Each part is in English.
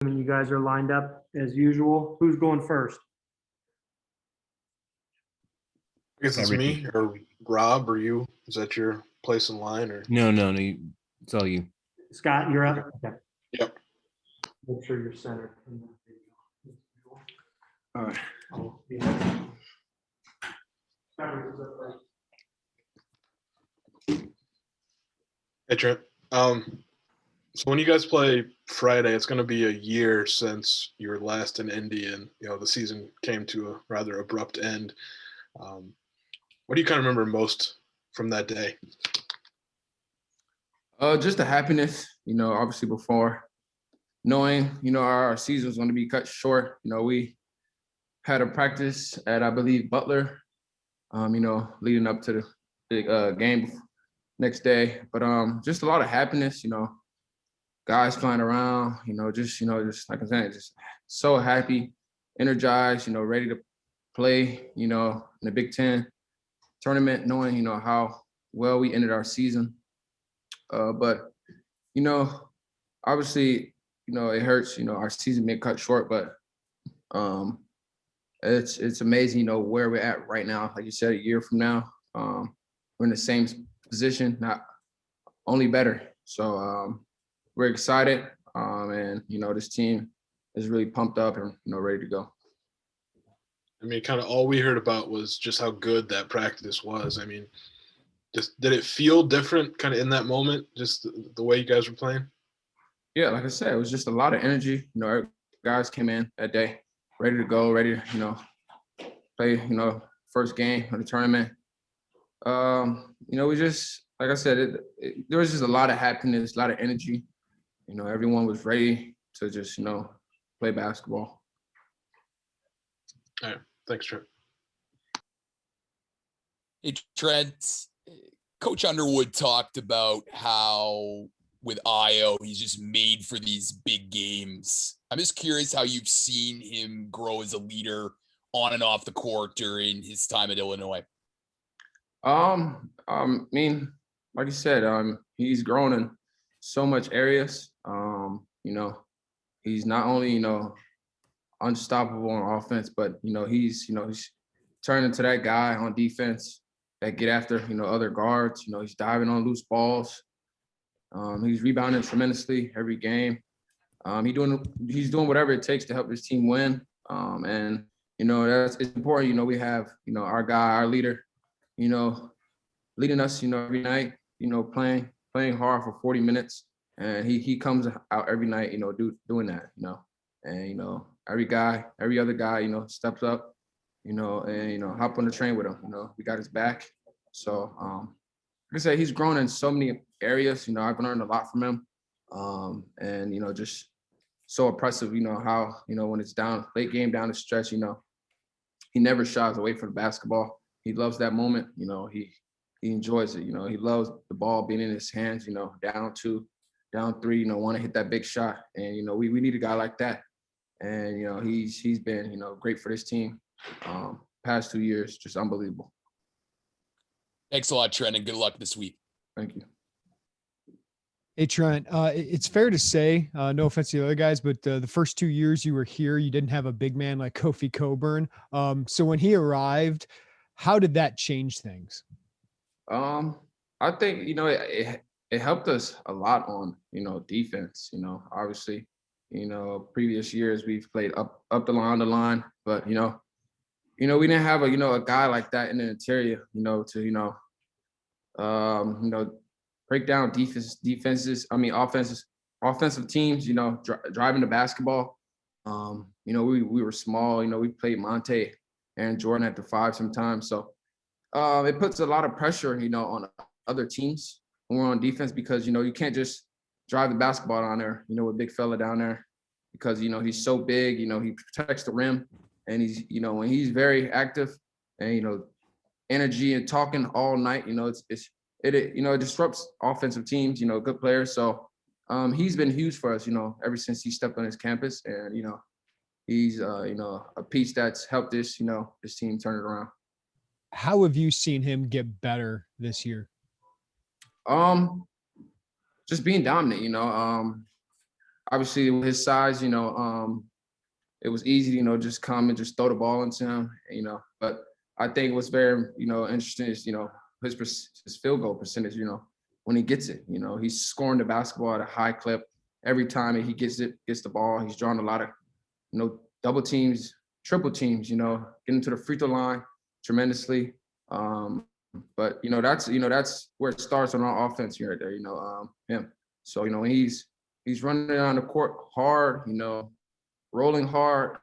And you guys are lined up as usual. Who's going first? I guess it's me or Rob or you. Is that your place in line or? No. It's all you. Scott, you're up. Okay. Yep. Make sure you're centered. All right. Hey Trent. So when you guys play Friday, it's going to be a year since you were last in Indy, and the season came to a rather abrupt end. What do you kind of remember most from that day? Just the happiness, obviously before knowing, our season was going to be cut short. We had a practice at, I believe, Butler, leading up to the big game next day. But just a lot of happiness, guys flying around, just like I'm saying, just so happy, energized, ready to play, in the Big Ten tournament, knowing, how well we ended our season. But, obviously, it hurts, our season being cut short, but it's amazing, where we're at right now. Like you said, a year from now, we're in the same position, not only better. So we're excited, and, this team is really pumped up and, ready to go. I mean, kind of all we heard about was just how good that practice was. I mean, just did it feel different kind of in that moment, just the way you guys were playing? Yeah, like I said, it was just a lot of energy. Guys came in that day ready to go, ready to, play, first game of the tournament. We just, like I said, there was just a lot of happiness, a lot of energy. Everyone was ready to just, play basketball. All right. Thanks, Trent. Hey, Trent, Coach Underwood talked about how with Io, he's just made for these big games. I'm just curious how you've seen him grow as a leader on and off the court during his time at Illinois. I mean, like you said, he's grown in so much areas. He's not only, unstoppable on offense, but, he's turned into that guy on defense that get after, other guards. He's diving on loose balls. He's rebounding tremendously every game. He's doing whatever it takes to help his team win. And it's important. We have our guy, our leader, leading us, every night. Playing hard for 40 minutes, and he comes out every night, doing that. And every other guy, steps up, and hop on the train with him. We got his back. So like I said, he's grown in so many areas. I've learned a lot from him. And just so impressive, how, when it's down, late game down the stretch, he never shies away from the basketball. He loves that moment. He enjoys it. He loves the ball being in his hands, down 2, down 3, want to hit that big shot. And, we need a guy like that. And, he's been, great for this team. Past 2 years, just unbelievable. Thanks a lot, Trent, and good luck this week. Thank you. Hey, Trent, it's fair to say, no offense to the other guys, but the first 2 years you were here, you didn't have a big man like Kofi Cockburn. So when he arrived, how did that change things? I think, it helped us a lot on, defense. Obviously, previous years we've played up the line, but, we didn't have a guy like that in the interior, to, break down offensive teams, driving the basketball. We were small, we played Monte and Jordan at the 5 sometimes. So it puts a lot of pressure, on other teams when we're on defense, because, you can't just drive the basketball down there, with big fella down there, because, he's so big, he protects the rim, and he's, when he's very active and, energy and talking all night, it disrupts offensive teams, good players. So he's been huge for us, ever since he stepped on his campus, and, he's, a piece that's helped this team turn it around. How have you seen him get better this year? Just being dominant, obviously with his size, it was easy, just come and just throw the ball into him, but I think what's very, interesting is, his field goal percentage, when he gets it, he's scoring the basketball at a high clip. Every time he gets the ball, he's drawing a lot of, double teams, triple teams, getting to the free throw line tremendously. But that's where it starts on our offense here, there, him. So, when he's running down the court hard, rolling hard,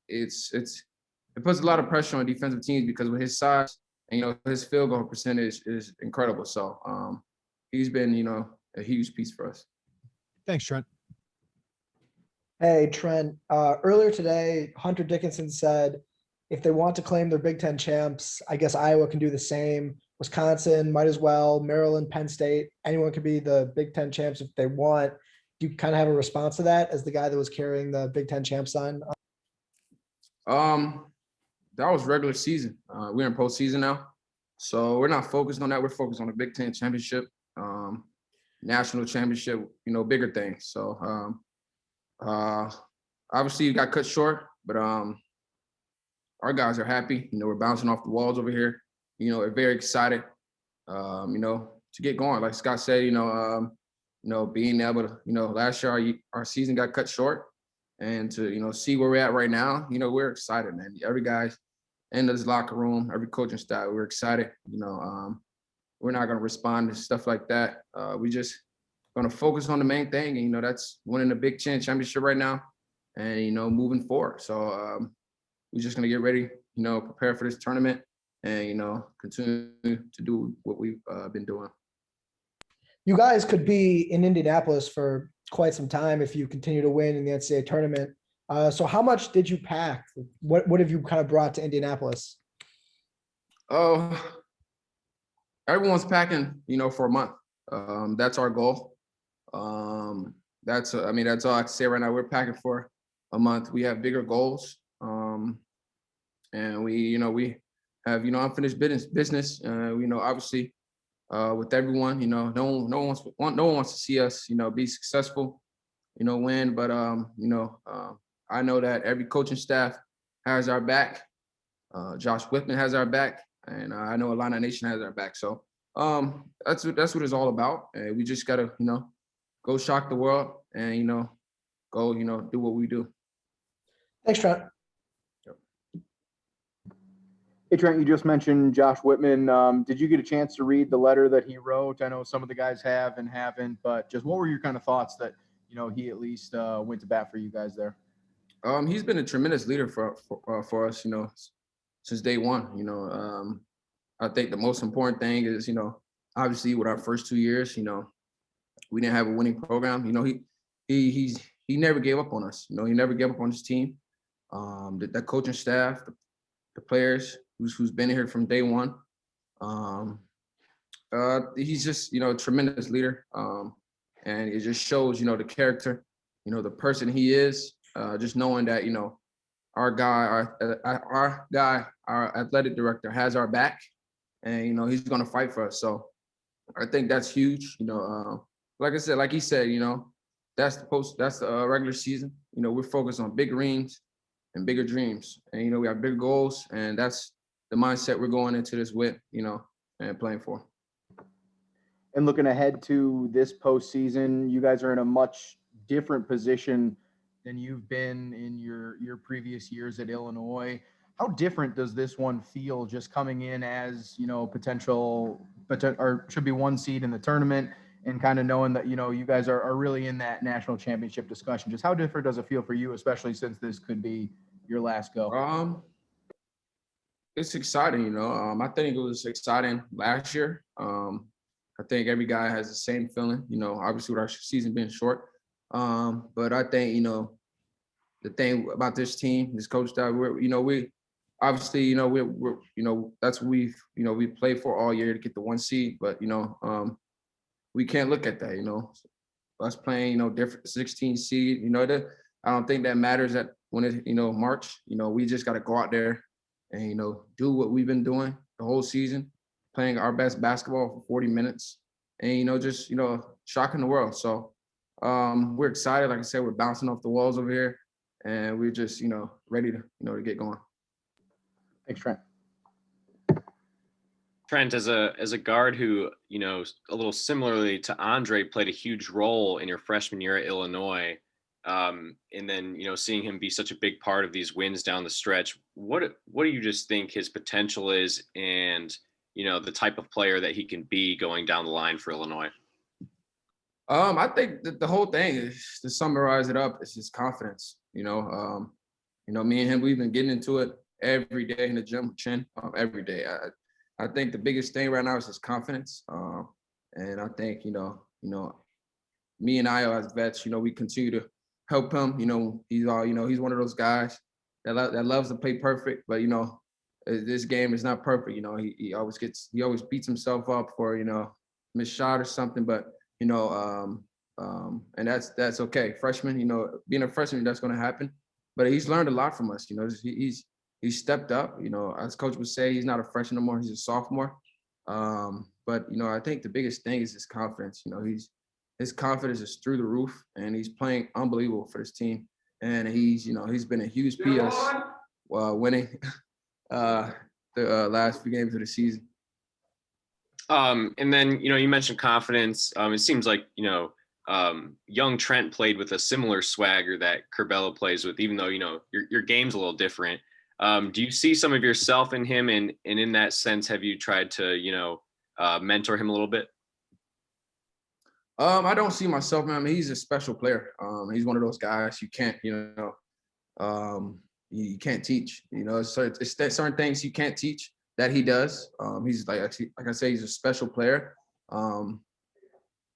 it puts a lot of pressure on defensive teams because with his size and, his field goal percentage is incredible. So he's been, a huge piece for us. Thanks, Trent. Hey, Trent, earlier today, Hunter Dickinson said if they want to claim their Big Ten champs, I guess Iowa can do the same. Wisconsin might as well, Maryland, Penn State, anyone can be the Big Ten champs if they want. Do you kind of have a response to that as the guy that was carrying the Big Ten champ sign? That was regular season. We're in postseason now. So we're not focused on that. We're focused on the Big Ten championship, national championship, bigger things. So obviously you got cut short, but our guys are happy. We're bouncing off the walls over here. We're very excited, to get going. Like Scott said, being able to, last year our season got cut short, and to, see where we're at right now, we're excited, man. Every guy's in this locker room, every coaching staff, we're excited. We're not going to respond to stuff like that. We just going to focus on the main thing, and that's winning the Big Ten championship right now, and moving forward. So we're just going to get ready, prepare for this tournament, and continue to do what we've been doing. You guys could be in Indianapolis for quite some time if you continue to win in the NCAA tournament. So how much did you pack? What have you kind of brought to Indianapolis? Oh, everyone's packing, for a month. That's our goal. That's all I can say right now. We're packing for a month. We have bigger goals. And we have, unfinished business. Obviously, with everyone, no one wants to see us, be successful, win. But I know that every coaching staff has our back. Josh Whitman has our back, and I know Illini Nation has our back. So that's what it's all about. And we just gotta, go shock the world and go, do what we do. Thanks, Trent. Hey, Trent, you just mentioned Josh Whitman. Did you get a chance to read the letter that he wrote? I know some of the guys have and haven't, but just what were your kind of thoughts that, he at least went to bat for you guys there? He's been a tremendous leader for us, since day one. I think the most important thing is, obviously with our first 2 years, we didn't have a winning program. He never gave up on us. He never gave up on his team. The coaching staff, the players who's been here from day one. He's just, a tremendous leader. And it just shows, the character, the person he is, just knowing that, our athletic director has our back, and, he's going to fight for us. So I think that's huge. Like I said, like he said, that's the regular season. We're focused on big rings and bigger dreams, and, we have big goals, and that's the mindset we're going into this with, and playing for. And looking ahead to this postseason, you guys are in a much different position than you've been in your previous years at Illinois. How different does this one feel, just coming in as, potential or should be one seed in the tournament, and kind of knowing that, you guys are really in that national championship discussion? Just how different does it feel for you, especially since this could be your last go? It's exciting, I think it was exciting last year. I think every guy has the same feeling, obviously with our season being short. But I think, the thing about this team, this coach staff, we obviously, we're that's what we played for all year to get the one seed. But, we can't look at that, us playing, different 16 seed, I don't think that matters at when it's, March. We just got to go out there and, do what we've been doing the whole season, playing our best basketball for 40 minutes and, just, shocking the world. So we're excited. Like I said, we're bouncing off the walls over here, and we're just, ready to, to get going. Thanks, Trent. Trent, as a guard who, a little similarly to Andre, played a huge role in your freshman year at Illinois, and then seeing him be such a big part of these wins down the stretch, what do you just think his potential is, and the type of player that he can be going down the line for Illinois? I think that the whole thing is, to summarize it up, it's just confidence. Me and him, we've been getting into it every day in the gym, Chin, every day. I think the biggest thing right now is his confidence. And I think, me and Io as vets, we continue to help him. He's he's one of those guys that loves to play perfect, but this game is not perfect. He always beats himself up for, missed shot or something, but and that's okay. Freshman, being a freshman, that's going to happen, but he's learned a lot from us. He's stepped up, as coach would say, he's not a freshman anymore, he's a sophomore. But I think the biggest thing is his confidence. His confidence is through the roof, and he's playing unbelievable for this team. And he's been a huge piece winning the last few games of the season. And then, you mentioned confidence. It seems like, young Trent played with a similar swagger that Curbelo plays with, even though, your game's a little different. Do you see some of yourself in him? And in that sense, have you tried to, mentor him a little bit? I don't see myself, man. I mean, he's a special player. He's one of those guys you can't, you can't teach. So it's certain things you can't teach that he does. He's like I say, he's a special player.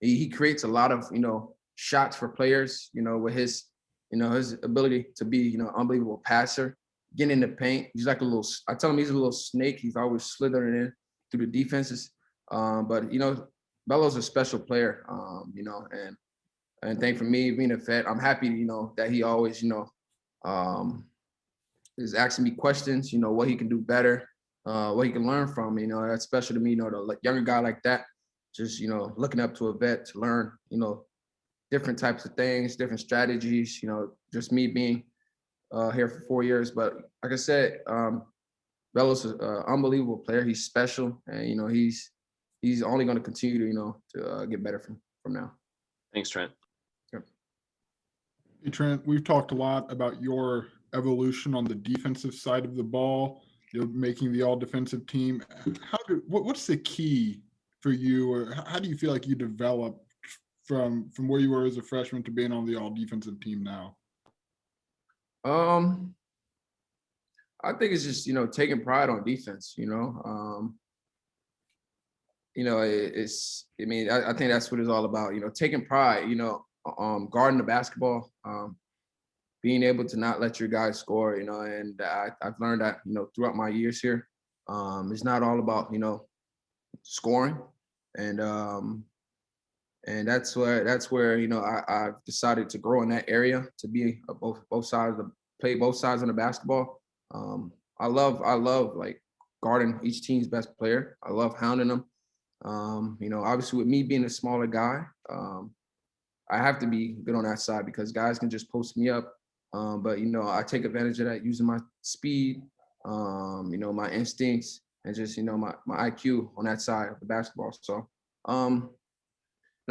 He creates a lot of shots for players. With his his ability to be unbelievable passer, getting in the paint. He's like I tell him he's a little snake. He's always slithering in through the defenses. But Belo's a special player. And I think for me being a vet, I'm happy that he always is asking me questions. What he can do better. What he can learn from, that's special to me, the younger guy like that, just, looking up to a vet to learn, different types of things, different strategies, just me being here for 4 years. But like I said, Belo's an unbelievable player. He's special, and, he's only going to continue to get better from now. Thanks, Trent. Sure. Hey, Trent, we've talked a lot about your evolution on the defensive side of the ball. Making the all-defensive team. What's the key for you, or how do you feel like you developed from where you were as a freshman to being on the all-defensive team now? I think it's just taking pride on defense. I think that's what it's all about. Taking pride. Guarding the basketball. Being able to not let your guys score, and I've learned that, throughout my years here. It's not all about, scoring. And that's where, I've decided to grow in that area, to be both sides, play both sides on the basketball. I love like guarding each team's best player. I love hounding them. Obviously with me being a smaller guy, I have to be good on that side because guys can just post me up. But I take advantage of that using my speed, my instincts, and just my IQ on that side of the basketball. So, and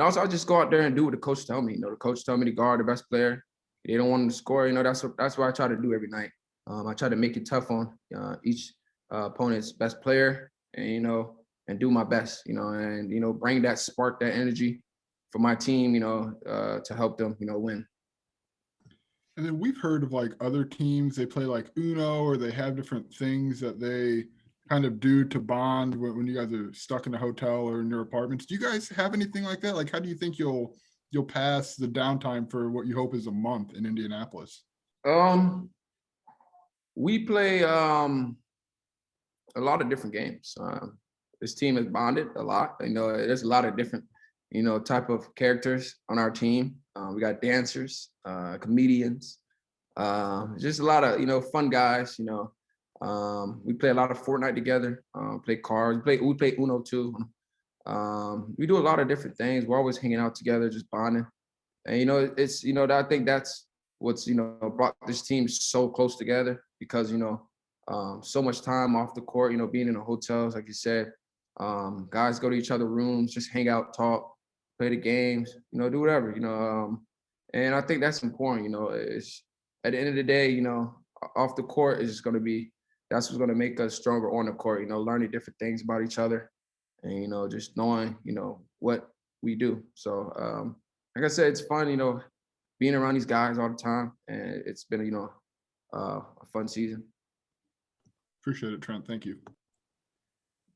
also I just go out there and do what the coach tell me. The coach tell me to guard the best player. They don't want them to score. That's what I try to do every night. I try to make it tough on each opponent's best player, and and do my best. And bring that spark, that energy for my team. To help them win. And then we've heard of like other teams, they play like Uno, or they have different things that they kind of do to bond when you guys are stuck in a hotel or in your apartments. Do you guys have anything like that? Like, how do you think you'll pass the downtime for what you hope is a month in Indianapolis? We play a lot of different games. This team has bonded a lot. There's a lot of different, type of characters on our team. We got dancers, comedians, just a lot of, fun guys, we play a lot of Fortnite together, play cards, we play Uno too. We do a lot of different things. We're always hanging out together, just bonding. And, it's, I think that's what's, brought this team so close together because, so much time off the court, being in the hotels, like you said, guys go to each other's rooms, just hang out, talk, play the games, do whatever, and I think that's important, it's at the end of the day, off the court is just going to be, that's what's going to make us stronger on the court, learning different things about each other and, just knowing, what we do. So, like I said, it's fun, being around these guys all the time. And it's been, a fun season. Appreciate it, Trent. Thank you.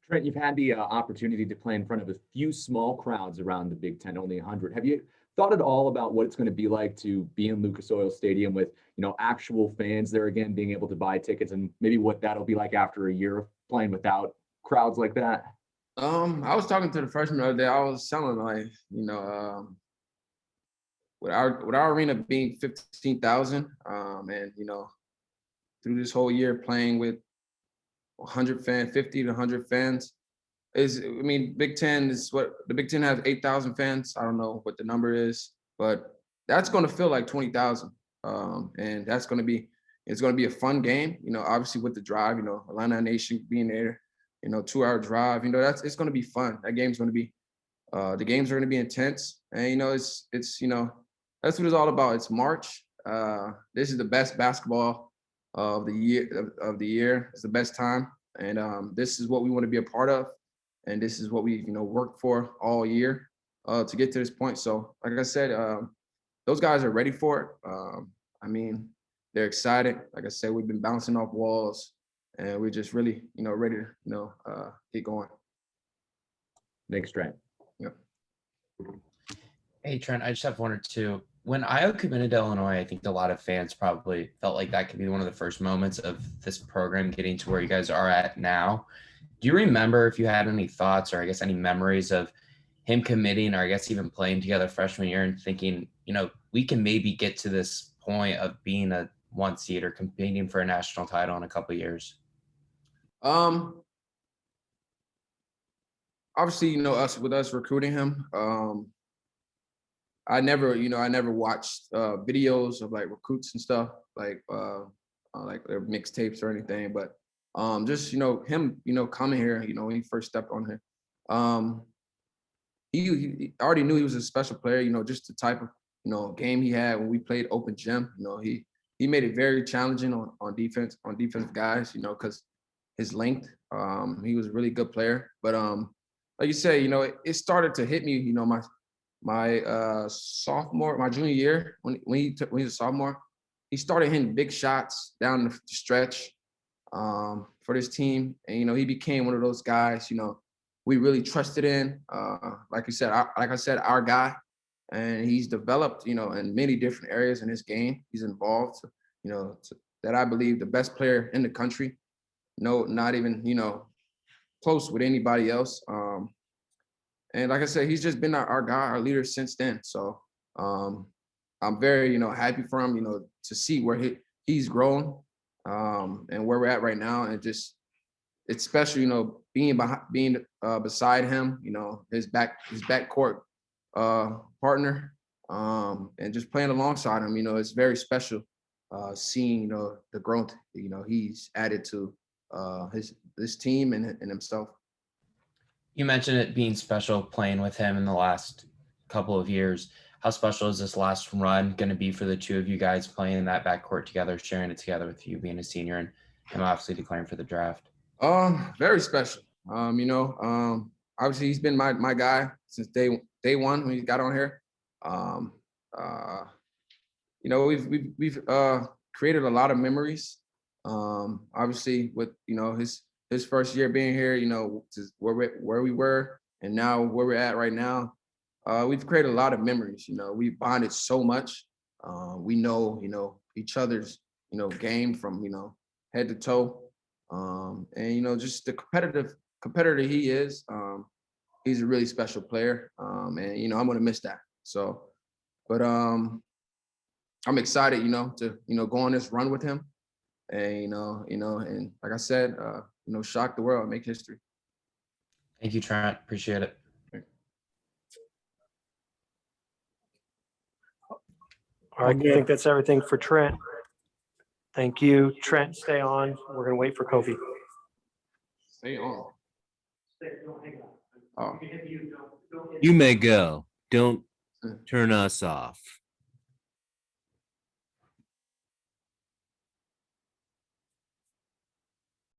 Trent, you've had the opportunity to play in front of a few small crowds around the Big Ten, only 100. Have you thought at all about what it's going to be like to be in Lucas Oil Stadium with, actual fans there again, being able to buy tickets, and maybe what that'll be like after a year of playing without crowds like that? I was talking to the freshman the other day. I was telling them, like, with our arena being 15,000, and through this whole year playing with 100 fans, 50 to 100 fans, Big Ten is what the Big Ten has 8,000 fans. I don't know what the number is, but that's going to feel like 20,000, and it's going to be a fun game. Obviously with the drive, Illini Nation being there, 2-hour drive. It's going to be fun. That game's going to be, the games are going to be intense, and it's that's what it's all about. It's March. This is the best basketball of the year. It's the best time, and this is what we want to be a part of, and this is what we worked for all year to get to this point. So, like I said, those guys are ready for it. They're excited. Like I said, we've been bouncing off walls, and we're just really ready to get going. Thanks, Trent. Yep. Hey, Trent, I just have one or two. When Io committed to Illinois, I think a lot of fans probably felt like that could be one of the first moments of this program getting to where you guys are at now. Do you remember if you had any thoughts or I guess any memories of him committing, or I guess even playing together freshman year and thinking, we can maybe get to this point of being a 1 seed or competing for a national title in a couple of years? Obviously, us recruiting him, I never watched videos of like recruits and stuff like their mixtapes or anything, but just him coming here, when he first stepped on here, he already knew he was a special player, just the type of game he had when we played open gym. He made it very challenging on defensive guys, because his length. He was a really good player, but like you say, it started to hit me, my junior year when he was a sophomore. He started hitting big shots down the stretch for this team, and he became one of those guys we really trusted in. Like I said, our guy, and he's developed in many different areas in his game. He's involved, that I believe the best player in the country. No, not even close with anybody else. And like I said, he's just been our guy, our leader since then. So I'm very, happy for him, to see where he's grown and where we're at right now. And just, it's special, being beside him, his backcourt partner, and just playing alongside him, it's very special seeing, the growth, he's added to this team and himself. You mentioned it being special playing with him in the last couple of years. How special is this last run going to be for the two of you guys playing in that backcourt together, sharing it together with you being a senior and him obviously declaring for the draft? Very special. Obviously he's been my guy since day one when he got on here. We've created a lot of memories. Obviously with his first year being here, where we were and now where we're at right now, we've created a lot of memories. We bonded so much. We know each other's game from head to toe, and just the competitor he is. He's a really special player, and I'm gonna miss that. So, but I'm excited, to go on this run with him, and and like I said, shock the world, make history. Thank you, Trent. Appreciate it. All right, I think that's everything for Trent. Thank you. Trent, stay on. We're gonna wait for Kofi. Stay on. Oh. You may go. Don't turn us off.